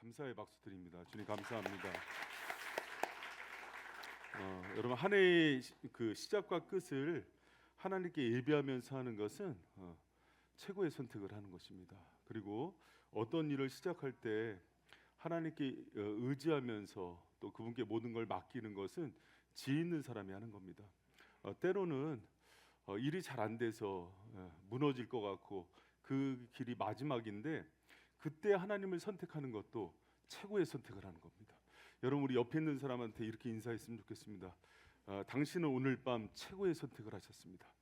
감사의 박수 드립니다. 주님 감사합니다. 여러분 한 해의 그 시작과 끝을 하나님께 예배하면서 하는 것은 최고의 선택을 하는 것입니다. 그리고 어떤 일을 시작할 때 하나님께 의지하면서 또 그분께 모든 걸 맡기는 것은 지혜 있는 사람이 하는 겁니다. 때로는 일이 잘 안 돼서 무너질 것 같고 그 길이 마지막인데 그때 하나님을 선택하는 것도 최고의 선택을 하는 겁니다. 여러분 우리 옆에 있는 사람한테 이렇게 인사했으면 좋겠습니다. 당신은 오늘 밤 최고의 선택을 하셨습니다.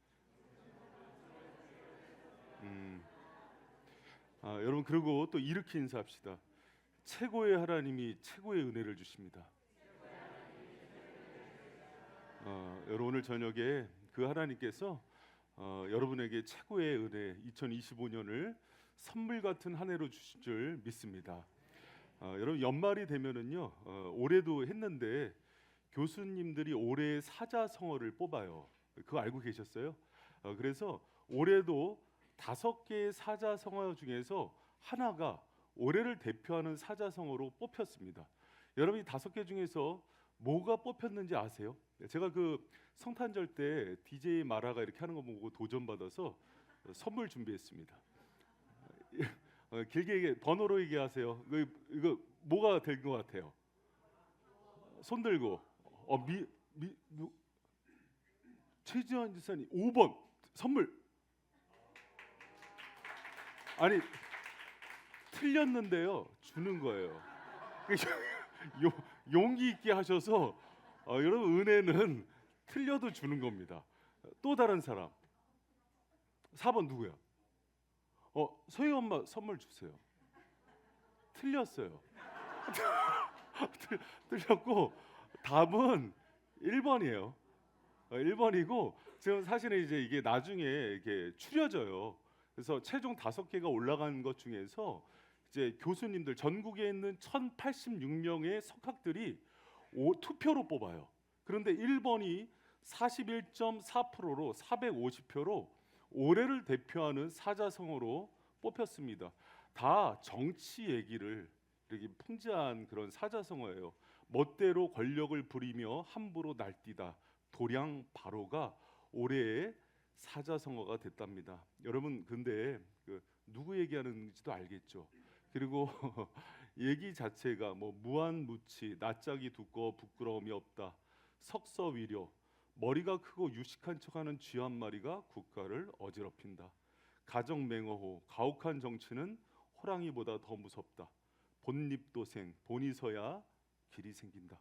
여러분 그리고 또 이렇게 인사합시다. 최고의 하나님이 최고의 은혜를 주십니다. 여러분 오늘 저녁에 그 하나님께서 여러분에게 최고의 은혜 2025년을 선물 같은 한 해로 주실 줄 믿습니다. 여러분 연말이 되면은요 올해도 했는데 교수님들이 올해의 사자성어를 뽑아요. 그거 알고 계셨어요? 그래서 올해도 5개의 사자성어 중에서 하나가 올해를 대표하는 사자성어로 뽑혔습니다. 여러분이 5개 중에서 뭐가 뽑혔는지 아세요? 제가 그 성탄절 때 DJ 마라가 이렇게 하는 거 보고 도전받아서 선물 준비했습니다. 길게 번호로 얘기하세요. 이거 뭐가 될 것 같아요? 손 들고 최지환 지사님 5번 선물. 아니 틀렸는데요 주는 거예요. 용기 있게 하셔서 여러분 은혜는 틀려도 주는 겁니다. 또 다른 사람 4번 누구야? 소희 엄마 선물 주세요. 틀렸어요. 틀렸고 답은 1번이에요. 1번이고 지금 사실은 이제 이게 나중에 이렇게 추려져요. 그래서 최종 5개가 올라간 것 중에서 이제 교수님들 전국에 있는 1086명의 석학들이 투표로 뽑아요. 그런데 1번이 41.4%로 450표로 올해를 대표하는 사자성어로 뽑혔습니다. 다 정치 얘기를 이렇게 풍자한 그런 사자성어예요. 멋대로 권력을 부리며 함부로 날뛰다 도량 바로가 올해의 사자성어가 됐답니다. 여러분 근데 누구 얘기하는지도 알겠죠? 그리고 얘기 자체가 뭐 무한무치, 낯짝이 두꺼워 부끄러움이 없다, 석서위료, 머리가 크고 유식한 척하는 쥐 한 마리가 국가를 어지럽힌다, 가정맹어호, 가혹한 정치는 호랑이보다 더 무섭다, 본립도생, 본이 서야 길이 생긴다.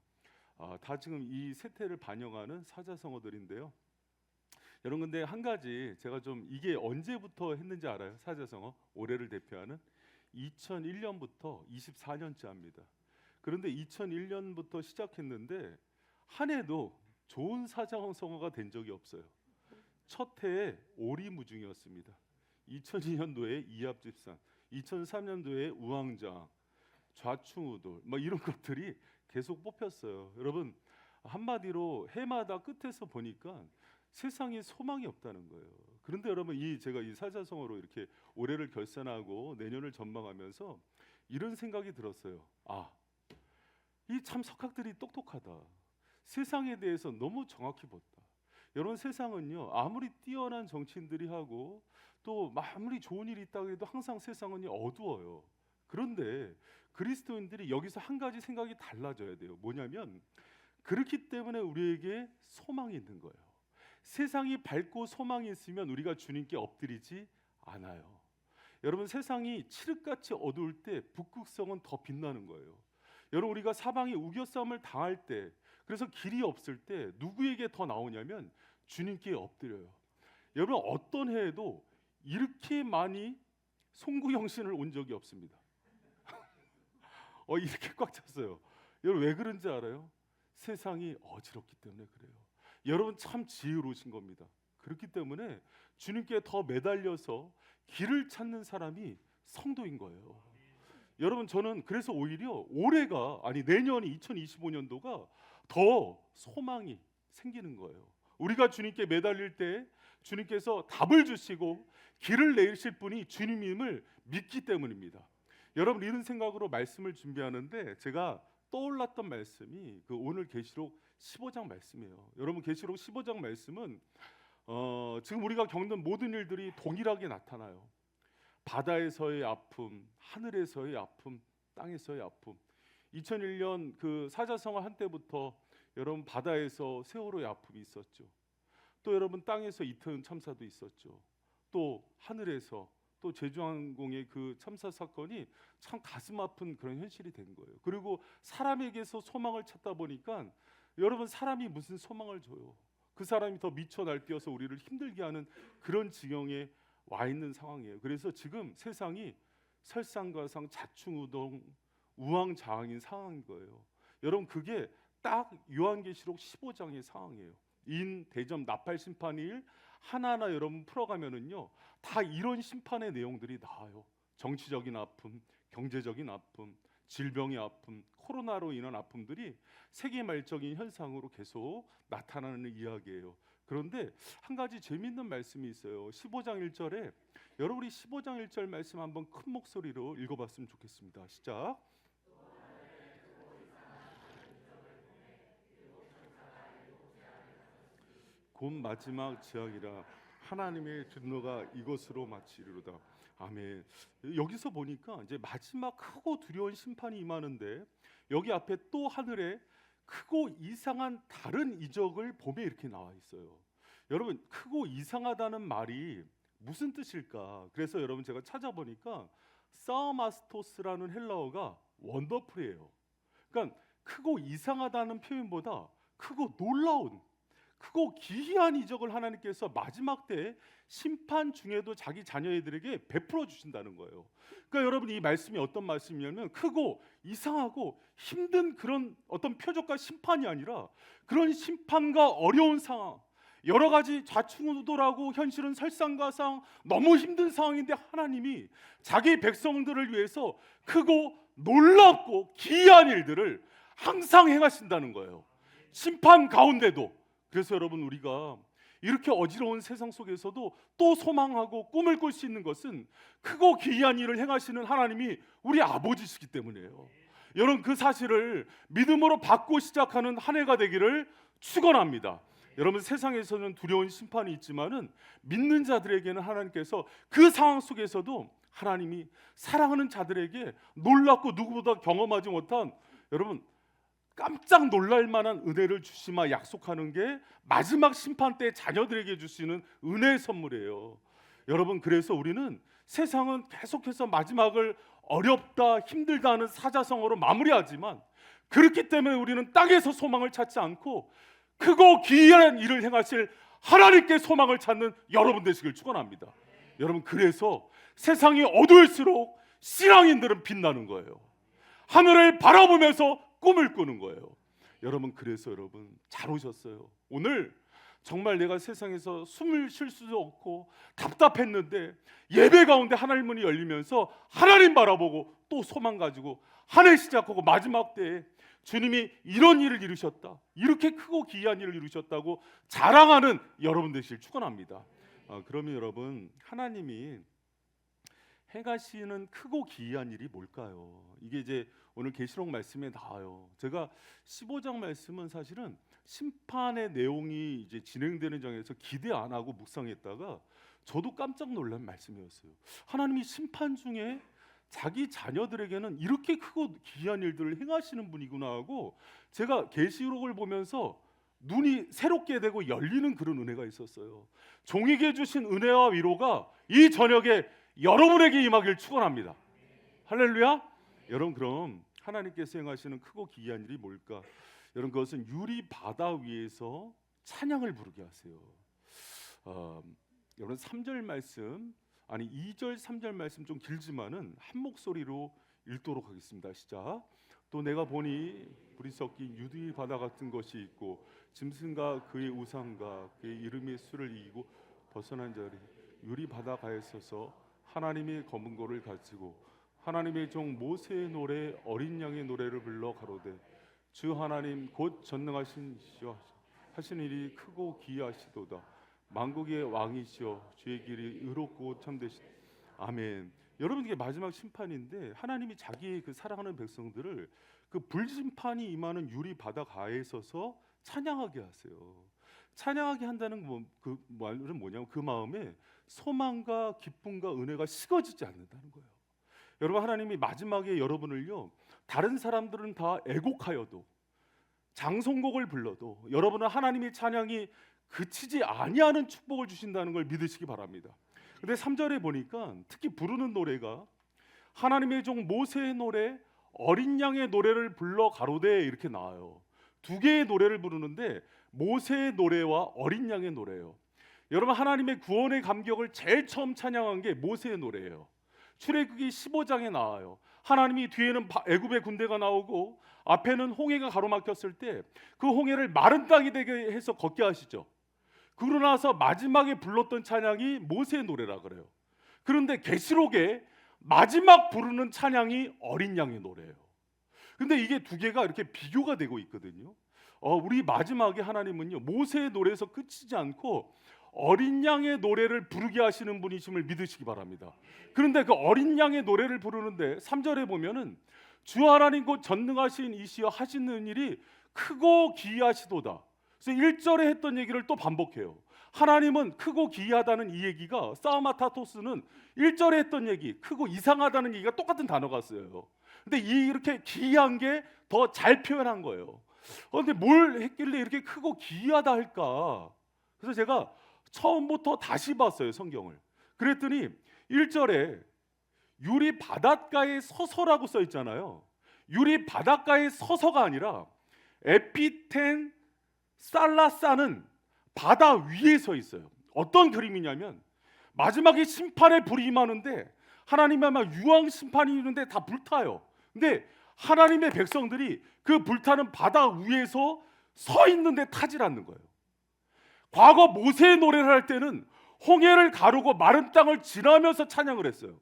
다 지금 이 세태를 반영하는 사자성어들인데요. 여러분 근데 한 가지 제가 좀 이게 언제부터 했는지 알아요? 사자성어 올해를 대표하는 2001년부터 24년째 합니다. 그런데 2001년부터 시작했는데 한 해도 좋은 사자성어가 된 적이 없어요. 첫 해에 오리무중이었습니다. 2002년도에 이합집산, 2003년도에 우왕좌왕, 좌충우돌 뭐 이런 것들이 계속 뽑혔어요. 여러분 한마디로 해마다 끝에서 보니까 세상에 소망이 없다는 거예요. 그런데 여러분 제가 이 사자성어로 이렇게 올해를 결산하고 내년을 전망하면서 이런 생각이 들었어요. 이 참 석학들이 똑똑하다. 세상에 대해서 너무 정확히 봤다. 여러분 세상은요 아무리 뛰어난 정치인들이 하고 또 아무리 좋은 일이 있다고 해도 항상 세상은 어두워요. 그런데 그리스도인들이 여기서 한 가지 생각이 달라져야 돼요. 뭐냐면 그렇기 때문에 우리에게 소망이 있는 거예요. 세상이 밝고 소망이 있으면 우리가 주님께 엎드리지 않아요. 여러분 세상이 칠흑같이 어두울 때 북극성은 더 빛나는 거예요. 여러분 우리가 사방에 우겨싸움을 당할 때, 그래서 길이 없을 때 누구에게 더 나오냐면 주님께 엎드려요. 여러분 어떤 해에도 이렇게 많이 송구영신을 온 적이 없습니다. 이렇게 꽉 찼어요. 여러분 왜 그런지 알아요? 세상이 어지럽기 때문에 그래요. 여러분 참 지혜로우신 겁니다. 그렇기 때문에 주님께 더 매달려서 길을 찾는 사람이 성도인 거예요. 여러분 저는 그래서 오히려 올해가 내년이 2025년도가 더 소망이 생기는 거예요. 우리가 주님께 매달릴 때 주님께서 답을 주시고 길을 내실 분이 주님임을 믿기 때문입니다. 여러분 이런 생각으로 말씀을 준비하는데 제가 떠올랐던 말씀이 그 오늘 계시록 15장 말씀이에요. 여러분 계시록 15장 말씀은 지금 우리가 겪는 모든 일들이 동일하게 나타나요. 바다에서의 아픔, 하늘에서의 아픔, 땅에서의 아픔. 2001년 그 사자성어 한때부터 여러분 바다에서 세월호의 아픔이 있었죠. 또 여러분 땅에서 이태원 참사도 있었죠. 또 하늘에서 또 제주항공의 그 참사 사건이 참 가슴 아픈 그런 현실이 된 거예요. 그리고 사람에게서 소망을 찾다 보니까 여러분 사람이 무슨 소망을 줘요? 그 사람이 더 미쳐 날뛰어서 우리를 힘들게 하는 그런 지경에 와 있는 상황이에요. 그래서 지금 세상이 설상가상 자충우동 우왕좌왕인 상황인 거예요. 여러분 그게 딱 요한계시록 15장의 상황이에요. 인 대점 나팔 심판일 하나하나 여러분 풀어가면은요 다 이런 심판의 내용들이 나와요. 정치적인 아픔, 경제적인 아픔, 질병의 아픔, 코로나로 인한 아픔들이 세계 말적인 현상으로 계속 나타나는 이야기예요. 그런데 한 가지 재미있는 말씀이 있어요. 15장 1절에 여러분이 15장 1절 말씀 한번 큰 목소리로 읽어봤으면 좋겠습니다. 시작. 곧 마지막 지각이라 하나님의 진노가 이것으로 마치리로다. 아멘. 여기서 보니까 이제 마지막 크고 두려운 심판이 임하는데 여기 앞에 또 하늘에 크고 이상한 다른 이적을 봄에 이렇게 나와 있어요. 여러분 크고 이상하다는 말이 무슨 뜻일까? 그래서 여러분 제가 찾아보니까 사마스토스라는 헬라어가 원더풀이에요. 그러니까 크고 이상하다는 표현보다 크고 놀라운 크고 기이한 이적을 하나님께서 마지막 때 심판 중에도 자기 자녀들에게 베풀어 주신다는 거예요. 그러니까 여러분 이 말씀이 어떤 말씀이냐면 크고 이상하고 힘든 그런 어떤 표적과 심판이 아니라 그런 심판과 어려운 상황, 여러 가지 좌충우돌하고 현실은 설상가상 너무 힘든 상황인데 하나님이 자기 백성들을 위해서 크고 놀랍고 기이한 일들을 항상 행하신다는 거예요. 심판 가운데도. 그래서 여러분 우리가 이렇게 어지러운 세상 속에서도 또 소망하고 꿈을 꿀 수 있는 것은 크고 기이한 일을 행하시는 하나님이 우리 아버지시기 때문이에요. 여러분 그 사실을 믿음으로 받고 시작하는 한 해가 되기를 축원합니다. 여러분 세상에서는 두려운 심판이 있지만은 믿는 자들에게는 하나님께서 그 상황 속에서도 하나님이 사랑하는 자들에게 놀랍고 누구보다 경험하지 못한 여러분 깜짝 놀랄 만한 은혜를 주시마 약속하는 게 마지막 심판 때 자녀들에게 주시는 은혜의 선물이에요. 여러분 그래서 우리는 세상은 계속해서 마지막을 어렵다 힘들다 하는 사자성어로 마무리하지만 그렇기 때문에 우리는 땅에서 소망을 찾지 않고 크고 기이한 일을 행하실 하나님께 소망을 찾는 여러분 되시길 축원합니다. 여러분 그래서 세상이 어두울수록 신앙인들은 빛나는 거예요. 하늘을 바라보면서 꿈을 꾸는 거예요. 여러분 그래서 여러분 잘 오셨어요. 오늘 정말 내가 세상에서 숨을 쉴 수도 없고 답답했는데 예배 가운데 하나님 문이 열리면서 하나님 바라보고 또 소망 가지고 한 해 시작하고 마지막 때에 주님이 이런 일을 이루셨다, 이렇게 크고 기이한 일을 이루셨다고 자랑하는 여러분 되시길 축원합니다. 그러면 여러분 하나님이 행하시는 크고 기이한 일이 뭘까요? 이게 이제 오늘 계시록 말씀에 나와요. 제가 15장 말씀은 사실은 심판의 내용이 이제 진행되는 장에서 기대 안 하고 묵상했다가 저도 깜짝 놀란 말씀이었어요. 하나님이 심판 중에 자기 자녀들에게는 이렇게 크고 기이한 일들을 행하시는 분이구나 하고 제가 계시록을 보면서 눈이 새롭게 되고 열리는 그런 은혜가 있었어요. 종에게 주신 은혜와 위로가 이 저녁에 여러분에게 임하길 축원합니다. 할렐루야. 여러분 그럼 하나님께서 행하시는 크고 기이한 일이 뭘까? 여러분 그것은 유리 바다 위에서 찬양을 부르게 하세요. 여러분 3절 말씀 아니 2절 3절 말씀 좀 길지만은 한 목소리로 읽도록 하겠습니다. 시작. 또 내가 보니 불이 섞인 유리 바다 같은 것이 있고 짐승과 그의 우상과 그의 이름의 수를 이기고 벗어난 자리 유리 바다가에 서서 하나님의 검은 고를 가지고 하나님의 종 모세의 노래 어린 양의 노래를 불러 가로되 주 하나님 곧 전능하신 이시여 하신 일이 크고 기이하시도다. 만국의 왕이시여 주의 길이 의롭고 참되시. 아멘. 여러분 이게 마지막 심판인데 하나님이 자기의 그 사랑하는 백성들을 그 불심판이 임하는 유리 바다가에 서서 찬양하게 하세요. 찬양하게 한다는 그 말은 뭐냐면 그 마음에 소망과 기쁨과 은혜가 식어지지 않는다는 거예요. 여러분 하나님이 마지막에 여러분을요 다른 사람들은 다 애곡하여도 장송곡을 불러도 여러분은 하나님의 찬양이 그치지 아니하는 축복을 주신다는 걸 믿으시기 바랍니다. 근데 3절에 보니까 특히 부르는 노래가 하나님의 종 모세의 노래, 어린 양의 노래를 불러 가로되 이렇게 나와요. 두 개의 노래를 부르는데 모세의 노래와 어린 양의 노래예요. 여러분 하나님의 구원의 감격을 제일 처음 찬양한 게 모세의 노래예요. 출애굽기 15장에 나와요. 하나님이 뒤에는 애굽의 군대가 나오고 앞에는 홍해가 가로막혔을 때 그 홍해를 마른 땅이 되게 해서 걷게 하시죠. 그러고 나서 마지막에 불렀던 찬양이 모세의 노래라 그래요. 그런데 계시록에 마지막 부르는 찬양이 어린 양의 노래예요. 근데 이게 두 개가 이렇게 비교가 되고 있거든요. 우리 마지막에 하나님은요 모세의 노래에서 끝이지 않고 어린 양의 노래를 부르게 하시는 분이심을 믿으시기 바랍니다. 그런데 그 어린 양의 노래를 부르는데 3절에 보면은 주 하나님 곧 전능하신 이시여 하시는 일이 크고 기이하시도다. 그래서 1절에 했던 얘기를 또 반복해요. 하나님은 크고 기이하다는 이 얘기가 사우마타토스는 1절에 했던 얘기 크고 이상하다는 얘기가 똑같은 단어가 쓰여요. 근데 이렇게 기이한 게 더 잘 표현한 거예요. 근데 뭘 했길래 이렇게 크고 기이하다 할까? 그래서 제가 처음부터 다시 봤어요 성경을. 그랬더니 1절에 유리 바닷가에 서서라고 써 있잖아요. 유리 바닷가에 서서가 아니라 에피텐 살라사는 바다 위에 서 있어요. 어떤 그림이냐면 마지막에 심판의 불이 임하는데 하나님의 막 유황 심판이 있는데 다 불타요. 근데 하나님의 백성들이 그 불타는 바다 위에서 서 있는데 타질 않는 거예요. 과거 모세의 노래를 할 때는 홍해를 가르고 마른 땅을 지나면서 찬양을 했어요.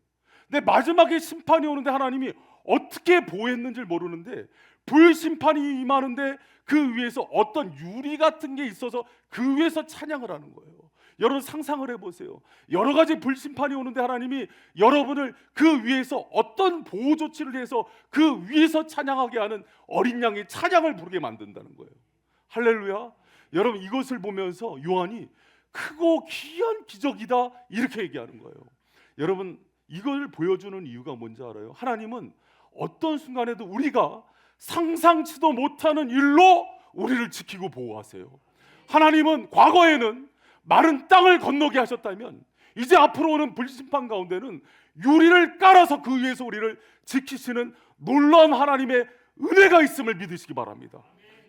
근데 마지막에 심판이 오는데 하나님이 어떻게 보호했는지 모르는데 불심판이 임하는데 그 위에서 어떤 유리 같은 게 있어서 그 위에서 찬양을 하는 거예요. 여러분 상상을 해보세요. 여러 가지 불심판이 오는데 하나님이 여러분을 그 위에서 어떤 보호 조치를 해서 그 위에서 찬양하게 하는 어린 양의 찬양을 부르게 만든다는 거예요. 할렐루야. 여러분 이것을 보면서 요한이 크고 귀한 기적이다 이렇게 얘기하는 거예요. 여러분 이걸 보여주는 이유가 뭔지 알아요? 하나님은 어떤 순간에도 우리가 상상치도 못하는 일로 우리를 지키고 보호하세요. 하나님은 과거에는 마른 땅을 건너게 하셨다면 이제 앞으로 오는 불심판 가운데는 유리를 깔아서 그 위에서 우리를 지키시는 놀라운 하나님의 은혜가 있음을 믿으시기 바랍니다.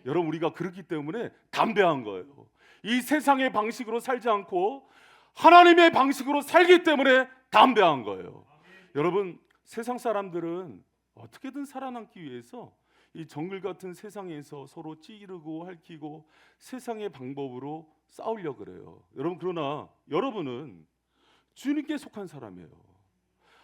여러분 우리가 그렇기 때문에 담대한 거예요. 이 세상의 방식으로 살지 않고 하나님의 방식으로 살기 때문에 담대한 거예요. 여러분 세상 사람들은 어떻게든 살아남기 위해서 이 정글 같은 세상에서 서로 찌르고 핥히고 세상의 방법으로 싸우려고 그래요. 여러분 그러나 여러분은 주님께 속한 사람이에요.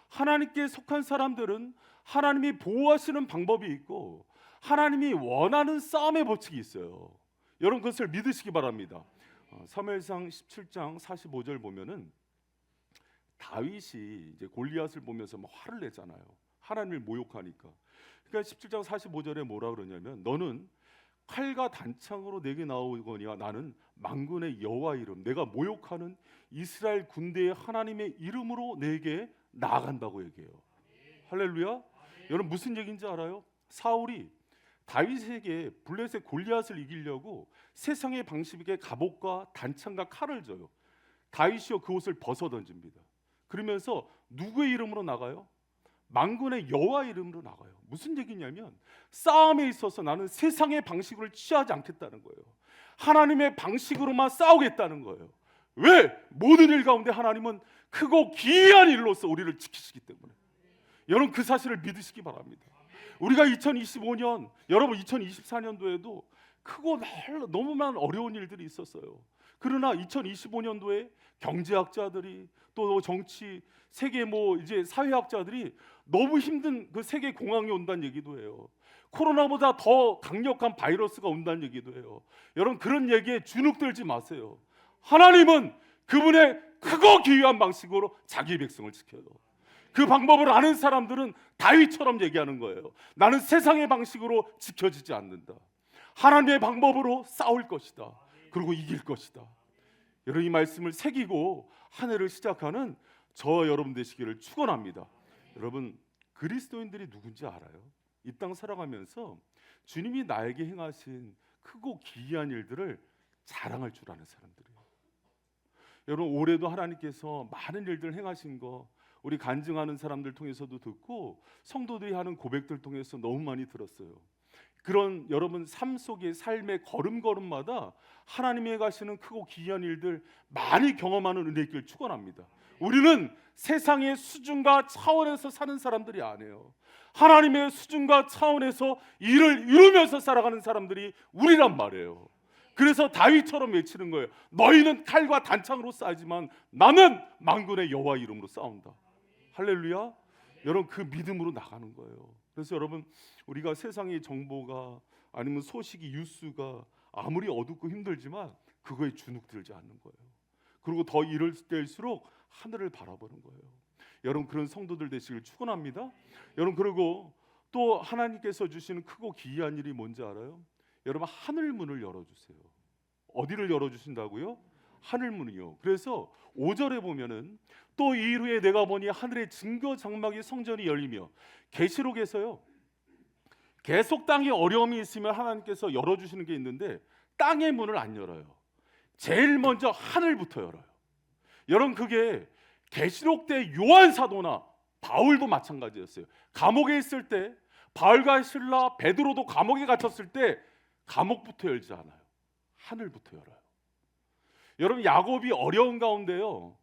하나님께 속한 사람들은 하나님이 보호하시는 방법이 있고 하나님이 원하는 싸움의 법칙이 있어요. 여러분 그것을 믿으시기 바랍니다. 사무엘상 17장 45절 보면은 다윗이 이제 골리앗을 보면서 막 화를 내잖아요. 하나님을 모욕하니까. 그러니까 17장 45절에 뭐라 그러냐면 너는 칼과 단창으로 내게 나오거니와 나는 만군의 여호와 이름 내가 모욕하는 이스라엘 군대의 하나님의 이름으로 내게 나아간다고 얘기해요. 할렐루야. 여러분 무슨 얘기인지 알아요? 사울이 다윗에게 블레셋 골리앗을 이기려고 세상의 방식의 갑옷과 단창과 칼을 줘요. 다윗이요 그 옷을 벗어 던집니다. 그러면서 누구의 이름으로 나가요? 만군의 여호와 이름으로 나가요. 무슨 얘기냐면 싸움에 있어서 나는 세상의 방식을 취하지 않겠다는 거예요. 하나님의 방식으로만 싸우겠다는 거예요. 왜? 모든 일 가운데 하나님은 크고 기이한 일로서 우리를 지키시기 때문에. 여러분 그 사실을 믿으시기 바랍니다. 우리가 2025년 여러분 2024년도에도 크고 너무 많은 어려운 일들이 있었어요. 그러나 2025년도에 경제학자들이 또 정치 세계 이제 사회학자들이 너무 힘든 그 세계 공황이 온다는 얘기도 해요. 코로나보다 더 강력한 바이러스가 온다는 얘기도 해요. 여러분 그런 얘기에 주눅들지 마세요. 하나님은 그분의 크고 기이한 방식으로 자기 백성을 지켜요. 그 방법을 아는 사람들은 다윗처럼 얘기하는 거예요. 나는 세상의 방식으로 지켜지지 않는다. 하나님의 방법으로 싸울 것이다. 그리고 이길 것이다. 여러분, 이 말씀을 새기고 한 해를 시작하는 저와 여러분 되시기를 축원합니다. 여러분, 그리스도인들이 누군지 알아요? 이 땅 살아가면서 주님이 나에게 행하신 크고 기이한 일들을 자랑할 줄 아는 사람들이에요. 여러분, 올해도 하나님께서 많은 일들 행하신 거 우리 간증하는 사람들 통해서도 듣고 성도들이 하는 고백들 통해서 너무 많이 들었어요. 그런 여러분 삶 속의 삶의 걸음걸음마다 하나님이 가시는 크고 기이한 일들 많이 경험하는 은혜 있길 축원합니다. 우리는 세상의 수준과 차원에서 사는 사람들이 아니에요. 하나님의 수준과 차원에서 일을 이루면서 살아가는 사람들이 우리란 말이에요. 그래서 다윗처럼 외치는 거예요. 너희는 칼과 단창으로 싸우지만 나는 만군의 여호와 이름으로 싸운다. 할렐루야. 여러분, 그 믿음으로 나가는 거예요. 그래서 여러분, 우리가 세상의 정보가 아니면 소식이 뉴스가 아무리 어둡고 힘들지만 그거에 주눅들지 않는 거예요. 그리고 더 이럴 때일수록 하늘을 바라보는 거예요. 여러분, 그런 성도들 되시길 축원합니다. 여러분, 그리고 또 하나님께서 주시는 크고 기이한 일이 뭔지 알아요? 여러분, 하늘 문을 열어주세요. 어디를 열어주신다고요? 하늘 문이요. 그래서 5절에 보면은 또 이일 후에 내가 보니 하늘의 증거 장막이 성전이 열리며, 계시록에서요 계속 땅에 어려움이 있으면 하나님께서 열어주시는 게 있는데 땅의 문을 안 열어요. 제일 먼저 하늘부터 열어요. 여러분, 그게 계시록 때 요한 사도나 바울도 마찬가지였어요. 감옥에 있을 때 바울과 실라, 베드로도 감옥에 갇혔을 때 감옥부터 열지 않아요. 하늘부터 열어요. 여러분, 야곱이 어려운 가운데요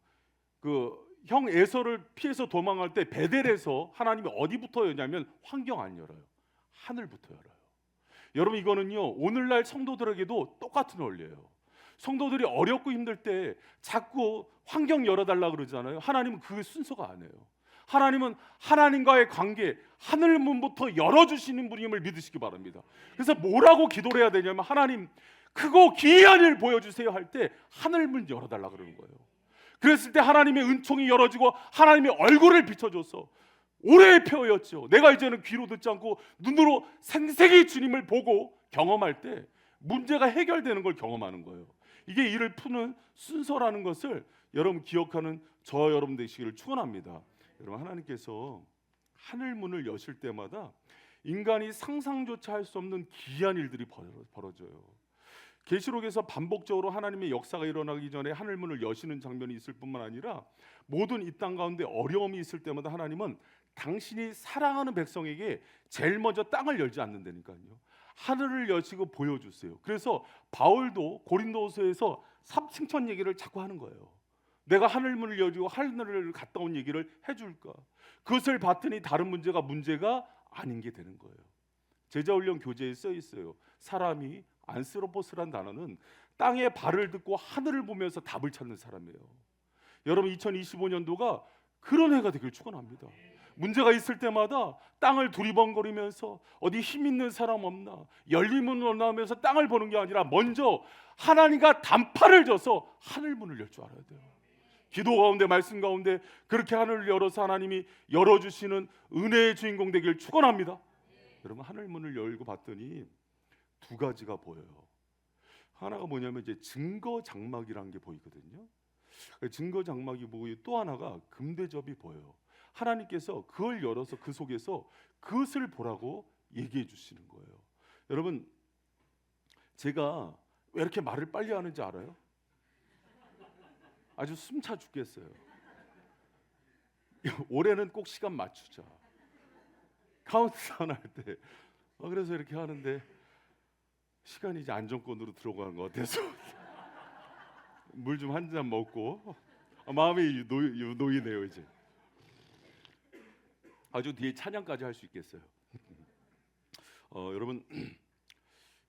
그 형 에서를 피해서 도망갈 때 베델에서 하나님이 어디부터 여냐면 환경 안 열어요. 하늘부터 열어요. 여러분, 이거는요 오늘날 성도들에게도 똑같은 원리예요. 성도들이 어렵고 힘들 때 자꾸 환경 열어달라 그러잖아요. 하나님은 그 순서가 아니에요. 하나님은 하나님과의 관계, 하늘문부터 열어주시는 분임을 믿으시기 바랍니다. 그래서 뭐라고 기도를 해야 되냐면, 하나님 크고 기이한 일 보여주세요 할 때 하늘문 열어달라 그러는 거예요. 그랬을 때 하나님의 은총이 열어지고 하나님의 얼굴을 비춰줘서 오래 펴였죠. 내가 이제는 귀로 듣지 않고 눈으로 생생히 주님을 보고 경험할 때 문제가 해결되는 걸 경험하는 거예요. 이게 이를 푸는 순서라는 것을 여러분 기억하는 저와 여러분 되시기를 축원합니다. 여러분, 하나님께서 하늘 문을 여실 때마다 인간이 상상조차 할 수 없는 기이한 일들이 벌어져요. 계시록에서 반복적으로 하나님의 역사가 일어나기 전에 하늘 문을 여시는 장면이 있을 뿐만 아니라 모든 이 땅 가운데 어려움이 있을 때마다 하나님은 당신이 사랑하는 백성에게 제일 먼저 땅을 열지 않는다니까요. 하늘을 여시고 보여주세요. 그래서 바울도 고린도서에서 삼층천 얘기를 자꾸 하는 거예요. 내가 하늘 문을 열고 하늘을 갔다 온 얘기를 해줄까? 그것을 봤더니 다른 문제가 아닌 게 되는 거예요. 제자훈련 교재에 써 있어요. 사람이 안스로포스란 단어는 땅에 발을 딛고 하늘을 보면서 답을 찾는 사람이에요. 여러분, 2025년도가 그런 해가 되길 축원합니다. 문제가 있을 때마다 땅을 두리번거리면서 어디 힘 있는 사람 없나, 열린 문을 원하면서 땅을 보는 게 아니라 먼저 하나님과 단판을 져서 하늘 문을 열 줄 알아야 돼요. 기도 가운데, 말씀 가운데 그렇게 하늘을 열어서 하나님이 열어주시는 은혜의 주인공 되길 축원합니다. 여러분, 하늘 문을 열고 봤더니 두 가지가 보여요. 하나가 뭐냐면 이제 증거 장막이라는 게 보이거든요. 증거 장막이 보고 또 하나가 금대접이 보여요. 하나님께서 그걸 열어서 그 속에서 그것을 보라고 얘기해 주시는 거예요. 여러분, 제가 왜 이렇게 말을 빨리 하는지 알아요? 아주 숨차 죽겠어요. 올해는 꼭 시간 맞추자. 카운트다운 할 때. 그래서 이렇게 하는데 시간이 이제 안정권으로 들어가는 것 같아서 물 좀 한 잔 먹고 마음이 놓이네요. 이제 아주 뒤에 찬양까지 할 수 있겠어요. 여러분,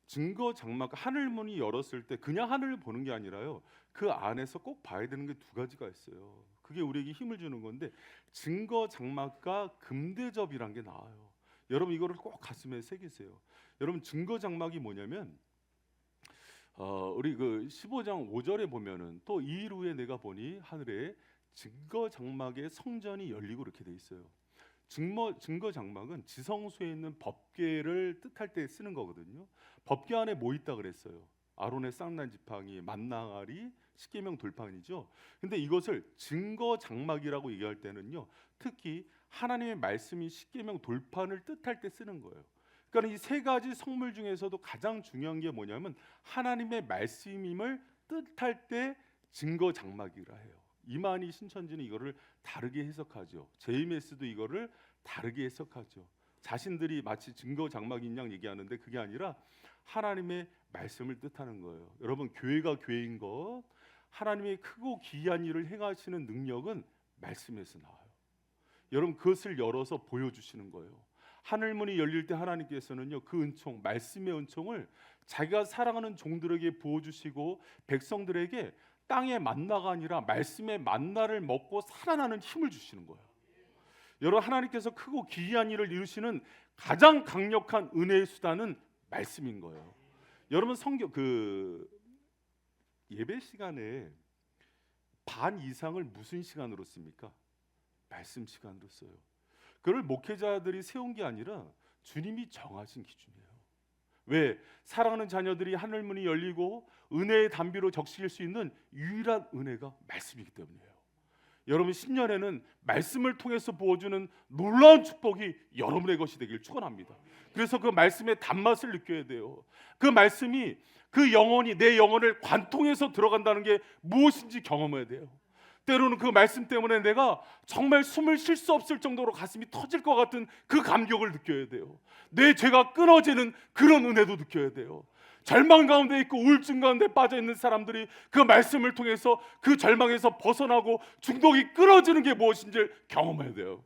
증거 장막, 하늘 문이 열었을 때 그냥 하늘을 보는 게 아니라요, 그 안에서 꼭 봐야 되는 게 두 가지가 있어요. 그게 우리에게 힘을 주는 건데, 증거 장막과 금대접이란 게 나와요. 여러분, 이거를 꼭 가슴에 새기세요. 여러분, 증거 장막이 뭐냐면 우리 그 15장 5절에 보면은 또 이일 후에 내가 보니 하늘에 증거 장막에 성전이 열리고 이렇게 돼 있어요. 증거 장막은 지성소에 있는 법궤를 뜻할 때 쓰는 거거든요. 법궤 안에 뭐 있다 그랬어요? 아론의 쌍난 지팡이, 만나리, 십계명 돌판이죠. 근데 이것을 증거 장막이라고 얘기할 때는요, 특히 하나님의 말씀이 십계명 돌판을 뜻할 때 쓰는 거예요. 그러니까 이 세 가지 성물 중에서도 가장 중요한 게 뭐냐면 하나님의 말씀임을 뜻할 때 증거 장막이라 해요. 이만희 신천지는 이거를 다르게 해석하죠. JMS도 이거를 다르게 해석하죠. 자신들이 마치 증거 장막인 양 얘기하는데 그게 아니라 하나님의 말씀을 뜻하는 거예요. 여러분, 교회가 교회인 것, 하나님의 크고 기이한 일을 행하시는 능력은 말씀에서 나와요. 여러분, 그것을 열어서 보여주시는 거예요. 하늘 문이 열릴 때 하나님께서는요, 그 은총, 말씀의 은총을 자기가 사랑하는 종들에게 부어주시고 백성들에게 땅의 만나가 아니라 말씀의 만나를 먹고 살아나는 힘을 주시는 거예요. 여러분, 하나님께서 크고 기이한 일을 이루시는 가장 강력한 은혜의 수단은 말씀인 거예요. 여러분, 성경 예배 시간에 반 이상을 무슨 시간으로 씁니까? 말씀 시간으로 써요. 그걸 목회자들이 세운 게 아니라 주님이 정하신 기준이에요. 왜? 사랑하는 자녀들이 하늘 문이 열리고 은혜의 담비로 적실 수 있는 유일한 은혜가 말씀이기 때문이에요. 여러분, 신년에는 말씀을 통해서 부어주는 놀라운 축복이 여러분의 것이 되길 축원합니다. 그래서 그 말씀의 단맛을 느껴야 돼요. 그 말씀이 그 영혼이 내 영혼을 관통해서 들어간다는 게 무엇인지 경험해야 돼요. 때로는 그 말씀 때문에 내가 정말 숨을 쉴 수 없을 정도로 가슴이 터질 것 같은 그 감격을 느껴야 돼요. 내 죄가 끊어지는 그런 은혜도 느껴야 돼요. 절망 가운데 있고 우울증 가운데 빠져 있는 사람들이 그 말씀을 통해서 그 절망에서 벗어나고 중독이 끊어지는 게 무엇인지를 경험해야 돼요.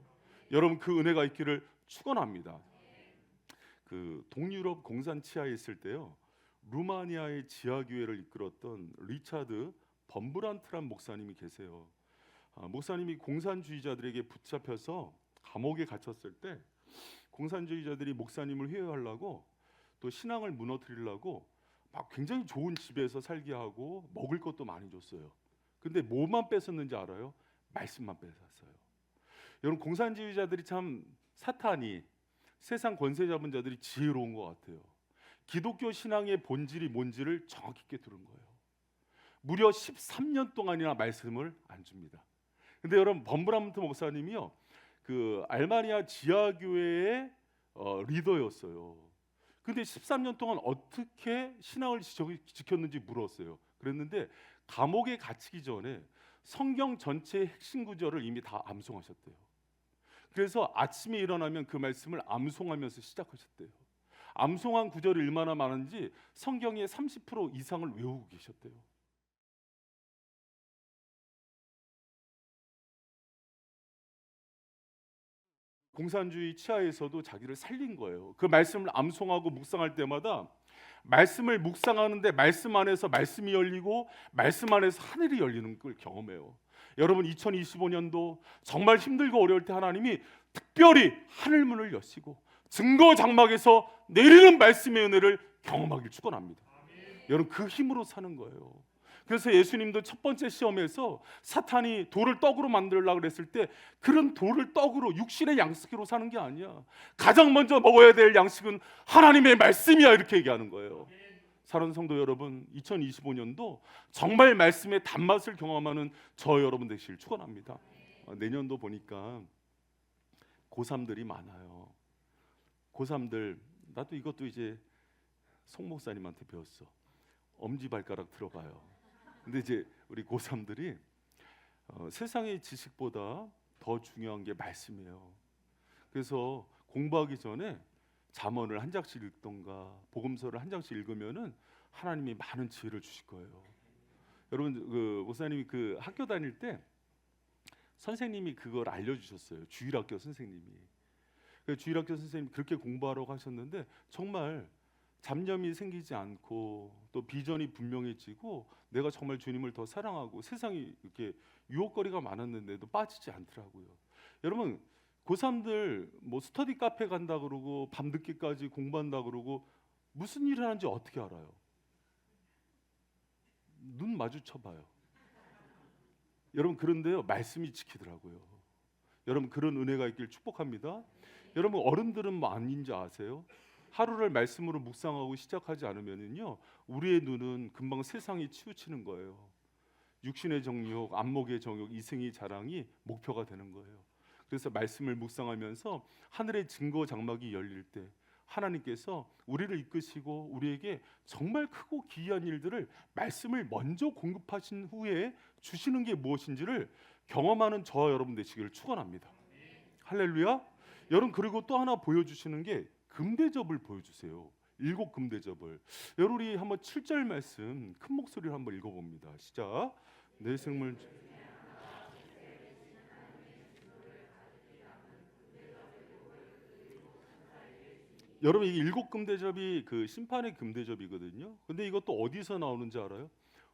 여러분, 그 은혜가 있기를 축원합니다. 그 동유럽 공산 치하에 있을 때요, 루마니아의 지하교회를 이끌었던 리차드 범브란트란 목사님이 계세요. 목사님이 공산주의자들에게 붙잡혀서 감옥에 갇혔을 때 공산주의자들이 목사님을 회유하려고 또 신앙을 무너뜨리려고 막 굉장히 좋은 집에서 살게 하고 먹을 것도 많이 줬어요. 근데 뭐만 뺏었는지 알아요? 말씀만 뺏었어요. 여러분, 공산주의자들이 참 사탄이 세상 권세 잡은 자들이 지혜로운 것 같아요. 기독교 신앙의 본질이 뭔지를 정확히 깨뜨린 거예요. 무려 13년 동안이나 말씀을 안 줍니다. 근데 여러분, 범브란트 목사님이요, 그 알마니아 지하교회의 리더였어요. 근데 13년 동안 어떻게 신앙을 지켰는지 물었어요. 그랬는데 감옥에 갇히기 전에 성경 전체의 핵심 구절을 이미 다 암송하셨대요. 그래서 아침에 일어나면 그 말씀을 암송하면서 시작하셨대요. 암송한 구절이 얼마나 많은지 성경의 30% 이상을 외우고 계셨대요. 공산주의 치하에서도 자기를 살린 거예요. 그 말씀을 암송하고 묵상할 때마다 말씀을 묵상하는데 말씀 안에서 말씀이 열리고 말씀 안에서 하늘이 열리는 걸 경험해요. 여러분, 2025년도 정말 힘들고 어려울 때 하나님이 특별히 하늘 문을 여시고 증거 장막에서 내리는 말씀의 은혜를 경험하길 축원합니다. 여러분, 그 힘으로 사는 거예요. 그래서 예수님도 첫 번째 시험에서 사탄이 돌을 떡으로 만들려고 그랬을 때 그런 돌을 떡으로 육신의 양식으로 사는 게 아니야. 가장 먼저 먹어야 될 양식은 하나님의 말씀이야, 이렇게 얘기하는 거예요. 사랑하는 성도 여러분, 2025년도 정말 말씀의 단맛을 경험하는 저 여러분 되시길 축원합니다. 내년도 보니까 고3들이 많아요. 고3들, 나도 이것도 이제 송 목사님한테 배웠어. 엄지발가락 들어봐요. 근데 이제 우리 고3들이 세상의 지식보다 더 중요한 게 말씀이에요. 그래서 공부하기 전에 잠언을 한 장씩 읽던가 복음서를 한 장씩 읽으면은 하나님이 많은 지혜를 주실 거예요. 여러분, 그 목사님이 그 학교 다닐 때 선생님이 그걸 알려주셨어요. 주일학교 선생님이. 그 주일학교 선생님이 그렇게 공부하라고 하셨는데 정말 잡념이 생기지 않고 또 비전이 분명해지고 내가 정말 주님을 더 사랑하고 세상이 이렇게 유혹거리가 많았는데도 빠지지 않더라고요. 여러분, 고3들 뭐 스터디 카페 간다 그러고 밤늦게까지 공부한다 그러고 무슨 일을 하는지 어떻게 알아요? 눈 마주쳐 봐요. 여러분 그런데요 말씀이 지키더라고요. 여러분 그런 은혜가 있길 축복합니다. 여러분 어른들은 뭐 아닌지 아세요? 하루를 말씀으로 묵상하고 시작하지 않으면은요 우리의 눈은 금방 세상이 치우치는 거예요. 육신의 정욕, 안목의 정욕, 이승의 자랑이 목표가 되는 거예요. 그래서 말씀을 묵상하면서 하늘의 증거 장막이 열릴 때 하나님께서 우리를 이끄시고 우리에게 정말 크고 기이한 일들을 말씀을 먼저 공급하신 후에 주시는 게 무엇인지를 경험하는 저와 여러분 되시기를 축원합니다. 할렐루야. 여러분 그리고 또 하나 보여주시는 게 금대접을 보여주세요. 7 금대접을. 여러분 우리 한번 7절 말씀 큰 목소리로 한번 읽어봅니다. 시작. 내 생물 여러분 이 7 금대접이 그 심판의 금대접이거든요. 근데 이것도 어디서 나오는지 알아요?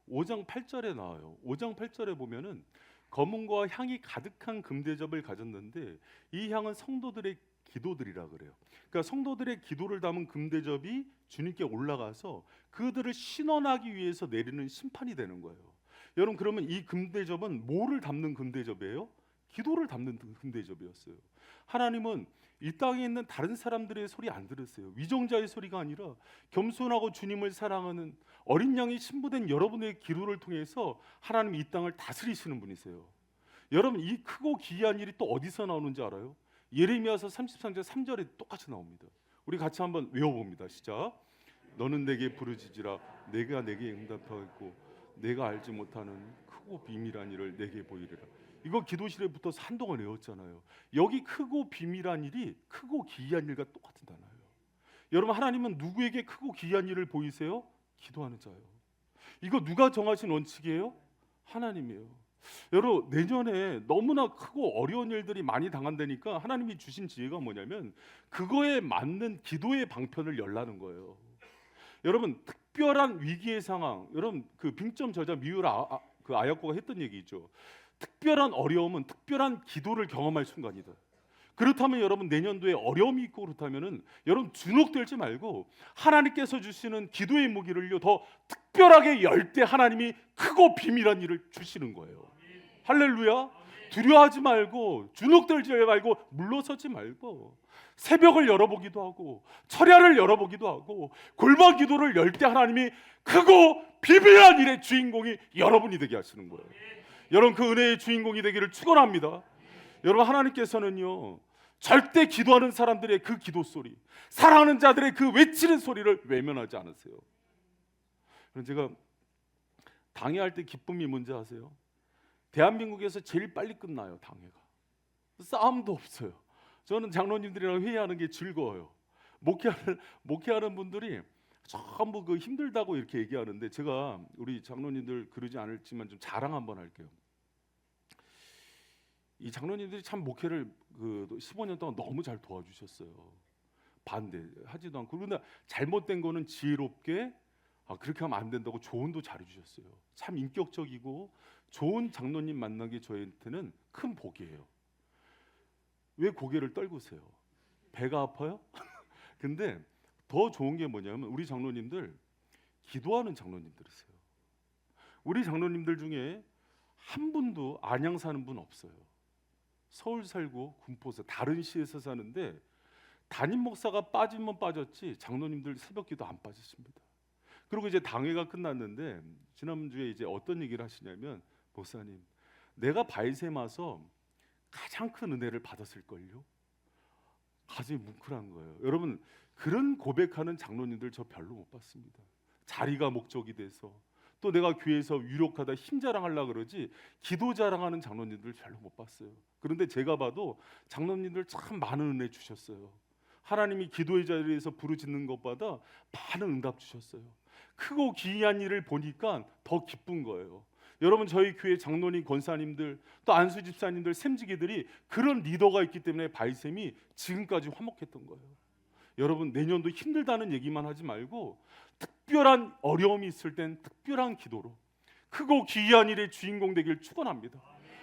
5장 8절에 나와요. 5장 8절에 보면은 검은과 향이 가득한 금대접을 가졌는데 이 향은 성도들의 기도들이라 그래요. 그러니까 성도들의 기도를 담은 금대접이 주님께 올라가서 그들을 신원하기 위해서 내리는 심판이 되는 거예요. 여러분 그러면 이 금대접은 뭐를 담는 금대접이에요? 기도를 담는 금대접이었어요. 하나님은 이 땅에 있는 다른 사람들의 소리 안 들으세요. 위정자의 소리가 아니라 겸손하고 주님을 사랑하는 어린 양이 신부된 여러분의 기도를 통해서 하나님이 이 땅을 다스리시는 분이세요. 여러분 이 크고 기이한 일이 또 어디서 나오는지 알아요? 예레미야서 33장 3절에 똑같이 나옵니다. 우리 같이 한번 외워봅니다. 시작. 너는 내게 부르짖으라 내가 내게 응답하겠고 내가 알지 못하는 크고 비밀한 일을 내게 보이리라. 이거 기도실에 붙어서 한동안 외웠잖아요. 여기 크고 비밀한 일이 크고 기이한 일과 똑같은 단어예요. 여러분 하나님은 누구에게 크고 기이한 일을 보이세요? 기도하는 자요. 이거 누가 정하신 원칙이에요? 하나님이에요. 여러분 내년에 너무나 크고 어려운 일들이 많이 당한다니까 하나님이 주신 지혜가 뭐냐면 그거에 맞는 기도의 방편을 열라는 거예요. 여러분 특별한 위기의 상황, 여러분 그 빙점 저자 미우라 그 아야코가 했던 얘기 있죠. 특별한 어려움은 특별한 기도를 경험할 순간이다. 그렇다면 여러분 내년도에 어려움이 있고 그렇다면은 여러분 주눅들지 말고 하나님께서 주시는 기도의 무기를요 더 특별하게 열 때 하나님이 크고 비밀한 일을 주시는 거예요. 할렐루야. 두려워하지 말고 주눅들지 말고 물러서지 말고 새벽을 열어보기도 하고 철야를 열어보기도 하고 골방 기도를 열 때 하나님이 크고 비밀한 일의 주인공이 여러분이 되게 하시는 거예요. 여러분 그 은혜의 주인공이 되기를 축원합니다. 여러분 하나님께서는요 절대 기도하는 사람들의 그 기도 소리, 사랑하는 자들의 그 외치는 소리를 외면하지 않으세요. 그럼 제가 당회할 때 기쁨이 뭔지 아세요? 대한민국에서 제일 빨리 끝나요. 당회가 싸움도 없어요. 저는 장로님들이랑 회의하는 게 즐거워요. 목회하는 분들이 전부 그 힘들다고 이렇게 얘기하는데 제가 우리 장로님들 그러지 않을지만 좀 자랑 한번 할게요. 이 장로님들이 참 목회를 그 15년 동안 너무 잘 도와주셨어요. 반대하지도 않고 그러나 잘못된 거는 지혜롭게 그렇게 하면 안 된다고 조언도 잘해주셨어요. 참 인격적이고 좋은 장로님 만난 게 저희한테는 큰 복이에요. 왜 고개를 떨구세요? 배가 아파요? 근데 더 좋은 게 뭐냐면 우리 장로님들 기도하는 장로님들이세요. 우리 장로님들 중에 한 분도 안양 사는 분 없어요. 서울 살고 군포서 다른 시에서 사는데 담임 목사가 빠지면 빠졌지 장로님들 새벽기도 안 빠지십니다. 그리고 이제 당회가 끝났는데 지난주에 이제 어떤 얘기를 하시냐면 목사님 내가 바이셈 와서 가장 큰 은혜를 받았을걸요. 가슴이 뭉클한 거예요. 여러분 그런 고백하는 장로님들 저 별로 못 봤습니다. 자리가 목적이 돼서 또 내가 교회에서 유력하다 힘 자랑하려고 그러지 기도 자랑하는 장로님들 별로 못 봤어요. 그런데 제가 봐도 장로님들 참 많은 은혜 주셨어요. 하나님이 기도의 자리에서 부르짖는 것보다 많은 응답 주셨어요. 크고 기이한 일을 보니까 더 기쁜 거예요. 여러분 저희 교회 장로님 권사님들 또 안수 집사님들 샘지기들이 그런 리더가 있기 때문에 바이셈이 지금까지 화목했던 거예요. 여러분 내년도 힘들다는 얘기만 하지 말고 특별한 어려움이 있을 땐 특별한 기도로 크고 기이한 일의 주인공 되길 축원합니다.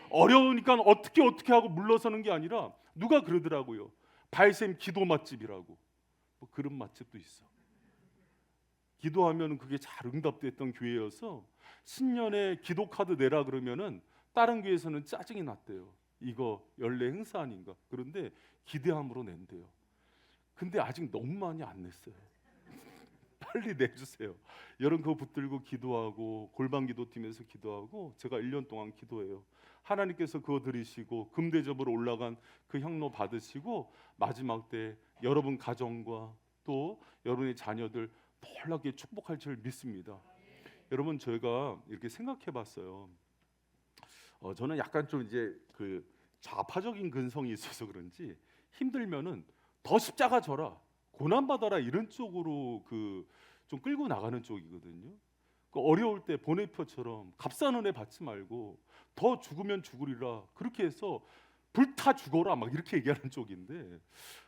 어려우니까 어떻게 하고 물러서는 게 아니라 누가 그러더라고요. 바이셈 기도 맛집이라고. 뭐 그런 맛집도 있어. 기도하면 그게 잘 응답됐던 교회여서 신년에 기도 카드 내라 그러면은 다른 교회에서는 짜증이 났대요. 이거 연례 행사 아닌가. 그런데 기대함으로 낸대요. 근데 아직 너무 많이 안 냈어요. 빨리 내주세요. 여러분 그거 붙들고 기도하고 골방 기도팀에서 기도하고 제가 1년 동안 기도해요. 하나님께서 그거 들으시고 금대접으로 올라간 그 향로 받으시고 마지막 때 여러분 가정과 또 여러분의 자녀들 놀랍게 축복할 줄 믿습니다. 여러분 저희가 이렇게 생각해봤어요. 저는 약간 좀 이제 그 좌파적인 근성이 있어서 그런지 힘들면은 더 십자가 져라, 고난 받아라 이런 쪽으로 그 좀 끌고 나가는 쪽이거든요. 그 어려울 때 보네표처럼 값싼 은혜 받지 말고 더 죽으면 죽으리라 그렇게 해서 불타 죽어라 막 이렇게 얘기하는 쪽인데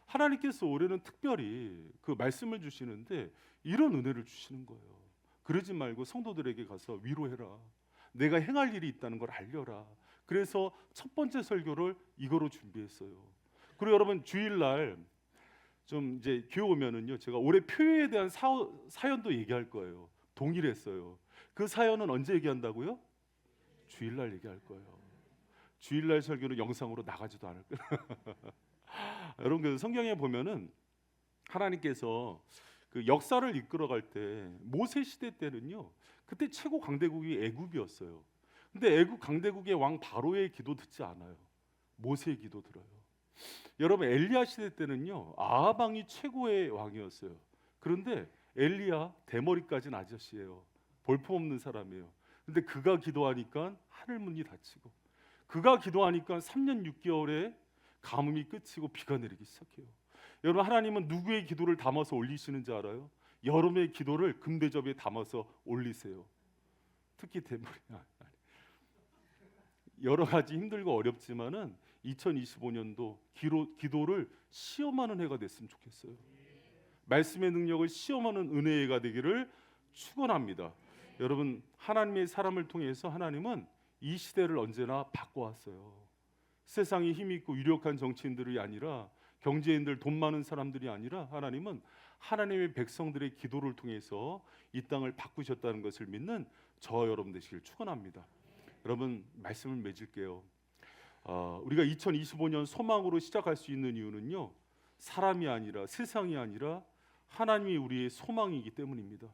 하나님께서 올해는 특별히 그 말씀을 주시는데 이런 은혜를 주시는 거예요. 그러지 말고 성도들에게 가서 위로해라. 내가 행할 일이 있다는 걸 알려라. 그래서 첫 번째 설교를 이거로 준비했어요. 그리고 여러분 주일날 좀 이제 교회 오면은요 제가 올해 표회에 대한 사연도 얘기할 거예요. 동일했어요. 그 사연은 언제 얘기한다고요? 주일날 얘기할 거예요. 주일날 설교는 영상으로 나가지도 않을 거예요. 여러분 그 성경에 보면은 하나님께서 그 역사를 이끌어갈 때 모세 시대 때는요 그때 최고 강대국이 애굽이었어요. 근데 애굽 강대국의 왕 바로의 기도 듣지 않아요. 모세의 기도 들어요. 여러분 엘리야 시대 때는요 아합 왕이 최고의 왕이었어요. 그런데 엘리야 대머리까진 아저씨예요. 볼품없는 사람이에요. 근데 그가 기도하니까 하늘 문이 닫히고 그가 기도하니까 3년 6개월에 가뭄이 끝이고 비가 내리기 시작해요. 여러분 하나님은 누구의 기도를 담아서 올리시는지 알아요? 여러분의 기도를 금대접에 담아서 올리세요. 특히 대머리 여러 가지 힘들고 어렵지만은 2025년도 기도를 시험하는 해가 됐으면 좋겠어요. 말씀의 능력을 시험하는 은혜의 해가 되기를 축원합니다. 여러분 하나님의 사람을 통해서 하나님은 이 시대를 언제나 바꿔왔어요. 세상에 힘 있고 유력한 정치인들이 아니라 경제인들 돈 많은 사람들이 아니라 하나님은 하나님의 백성들의 기도를 통해서 이 땅을 바꾸셨다는 것을 믿는 저와 여러분 되시길 축원합니다. 여러분 말씀을 맺을게요. 우리가 2025년 소망으로 시작할 수 있는 이유는요 사람이 아니라 세상이 아니라 하나님이 우리의 소망이기 때문입니다.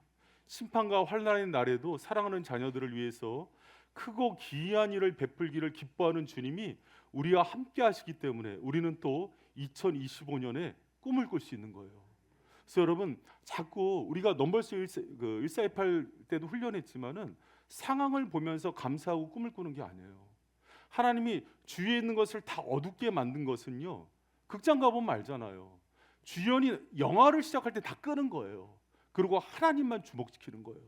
심판과 환난의 날에도 사랑하는 자녀들을 위해서 크고 기이한 일을 베풀기를 기뻐하는 주님이 우리와 함께 하시기 때문에 우리는 또 2025년에 꿈을 꿀 수 있는 거예요. 그래서 여러분 자꾸 우리가 넘버스 1428 때도 훈련했지만은 상황을 보면서 감사하고 꿈을 꾸는 게 아니에요. 하나님이 주위에 있는 것을 다 어둡게 만든 것은요 극장 가보면 알잖아요. 주연이 영화를 시작할 때 다 끄는 거예요. 그리고 하나님만 주목시키는 거예요.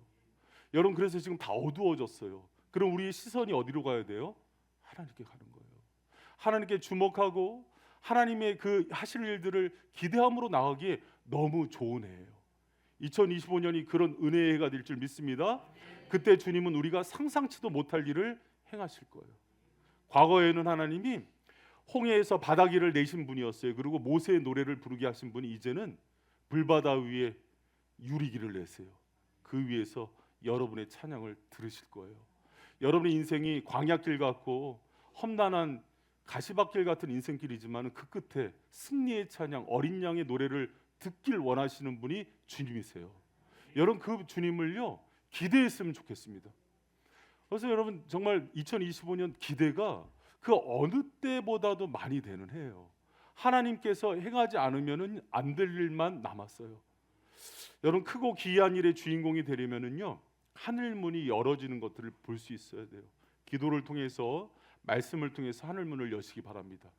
여러분 그래서 지금 다 어두워졌어요. 그럼 우리의 시선이 어디로 가야 돼요? 하나님께 가는 거예요. 하나님께 주목하고 하나님의 그 하실 일들을 기대함으로 나가기에 너무 좋은 해예요. 2025년이 그런 은혜의 해가 될 줄 믿습니다. 그때 주님은 우리가 상상치도 못할 일을 행하실 거예요. 과거에는 하나님이 홍해에서 바다 길을 내신 분이었어요. 그리고 모세의 노래를 부르게 하신 분이 이제는 불바다 위에 유리길을 내세요. 그 위에서 여러분의 찬양을 들으실 거예요. 여러분의 인생이 광야길 같고 험난한 가시밭길 같은 인생길이지만 그 끝에 승리의 찬양, 어린 양의 노래를 듣길 원하시는 분이 주님이세요. 여러분 그 주님을요 기대했으면 좋겠습니다. 그래서 여러분 정말 2025년 기대가 그 어느 때보다도 많이 되는 해예요. 하나님께서 행하지 않으면은 안 될 일만 남았어요. 여러분 크고 기이한 일의 주인공이 되려면은요 하늘 문이 열어지는 것들을 볼 수 있어야 돼요. 기도를 통해서 말씀을 통해서 하늘 문을 여시기 바랍니다.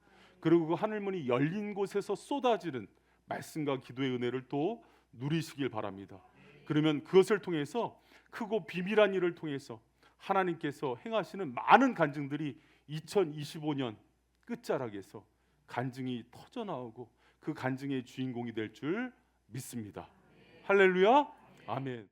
그리고 그 하늘 문이 열린 곳에서 쏟아지는 말씀과 기도의 은혜를 또 누리시길 바랍니다. 그러면 그것을 통해서 크고 비밀한 일을 통해서 하나님께서 행하시는 많은 간증들이 2025년 끝자락에서 간증이 터져 나오고 그 간증의 주인공이 될 줄 믿습니다. 할렐루야, 아멘.